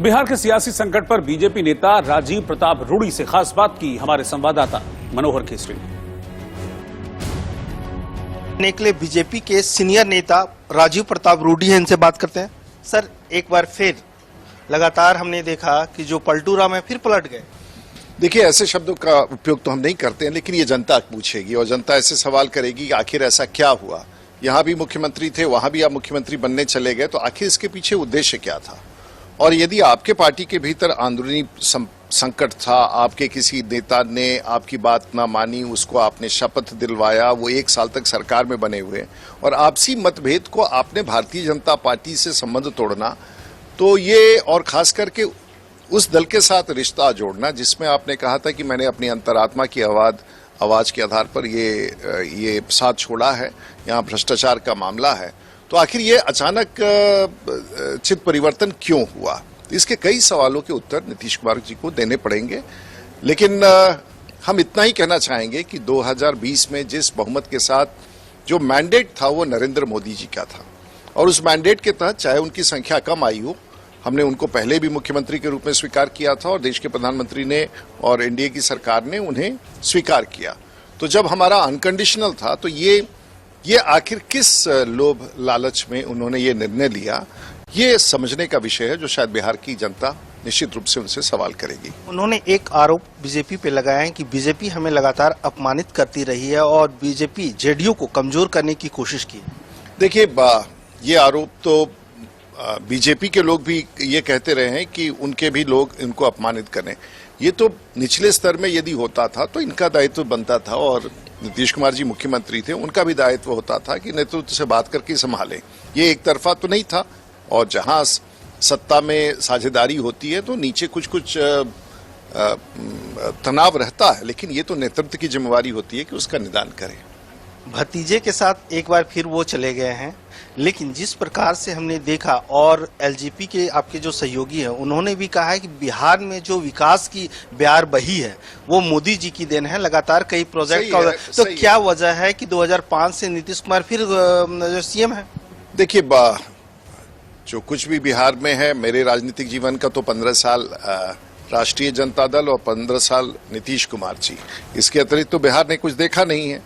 बिहार के सियासी संकट पर बीजेपी नेता राजीव प्रताप रूडी से खास बात की हमारे संवाददाता मनोहर केसरी। निकले बीजेपी के सीनियर नेता राजीव प्रताप रूडी हैं, इनसे बात करते हैं। सर, एक बार फिर लगातार हमने देखा कि जो पलटू राम है फिर पलट गए। देखिए, ऐसे शब्दों का उपयोग तो हम नहीं करते हैं, लेकिन ये जनता पूछेगी और जनता ऐसे सवाल करेगी कि आखिर ऐसा क्या हुआ। यहाँ भी मुख्यमंत्री थे, वहां भी आप मुख्यमंत्री बनने चले गए, तो आखिर इसके पीछे उद्देश्य क्या था। और यदि आपके पार्टी के भीतर अंदरूनी संकट था, आपके किसी नेता ने आपकी बात ना मानी, उसको आपने शपथ दिलवाया, वो 1 साल तक सरकार में बने हुए, और आपसी मतभेद को आपने भारतीय जनता पार्टी से संबंध तोड़ना, तो ये और खास करके उस दल के साथ रिश्ता जोड़ना जिसमें आपने कहा था कि मैंने अपनी अंतरात्मा की आवाज के आधार पर ये साथ छोड़ा है, यहाँ भ्रष्टाचार का मामला है, तो आखिर ये अचानक चित्त परिवर्तन क्यों हुआ। इसके कई सवालों के उत्तर नीतीश कुमार जी को देने पड़ेंगे। लेकिन हम इतना ही कहना चाहेंगे कि 2020 में जिस बहुमत के साथ जो मैंडेट था वो नरेंद्र मोदी जी का था, और उस मैंडेट के तहत चाहे उनकी संख्या कम आई हो, हमने उनको पहले भी मुख्यमंत्री के रूप में स्वीकार किया था और देश के प्रधानमंत्री ने और एनडीए की सरकार ने उन्हें स्वीकार किया। तो जब हमारा अनकंडीशनल था, तो ये आखिर किस लोभ लालच में उन्होंने ये निर्णय लिया, ये समझने का विषय है जो शायद बिहार की जनता निश्चित रूप से उनसे सवाल करेगी। उन्होंने एक आरोप बीजेपी पे लगाया है कि बीजेपी हमें लगातार अपमानित करती रही है और बीजेपी जेडीयू को कमजोर करने की कोशिश की। देखिए, ये आरोप तो बीजेपी के लोग भी ये कहते रहे हैं कि उनके भी लोग इनको अपमानित करें। ये तो निचले स्तर में यदि होता था तो इनका दायित्व बनता था, और नीतीश कुमार जी मुख्यमंत्री थे, उनका भी दायित्व होता था कि नेतृत्व से बात करके संभालें। ये एक तरफा तो नहीं था, और जहां सत्ता में साझेदारी होती है तो नीचे कुछ तनाव रहता है, लेकिन ये तो नेतृत्व की जिम्मेवारी होती है कि उसका निदान करें। भतीजे के साथ एक बार फिर वो चले गए हैं, लेकिन जिस प्रकार से हमने देखा, और एलजेपी के आपके जो सहयोगी हैं उन्होंने भी कहा है कि बिहार में जो विकास की बयार बही है वो मोदी जी की देन है, लगातार कई प्रोजेक्ट का। तो क्या वजह है कि 2005 से नीतीश कुमार फिर सीएम है? देखिए, जो कुछ भी बिहार में है, मेरे राजनीतिक जीवन का तो 15 साल राष्ट्रीय जनता दल और 15 साल नीतीश कुमार जी, इसके अतिरिक्त तो बिहार ने कुछ देखा नहीं है।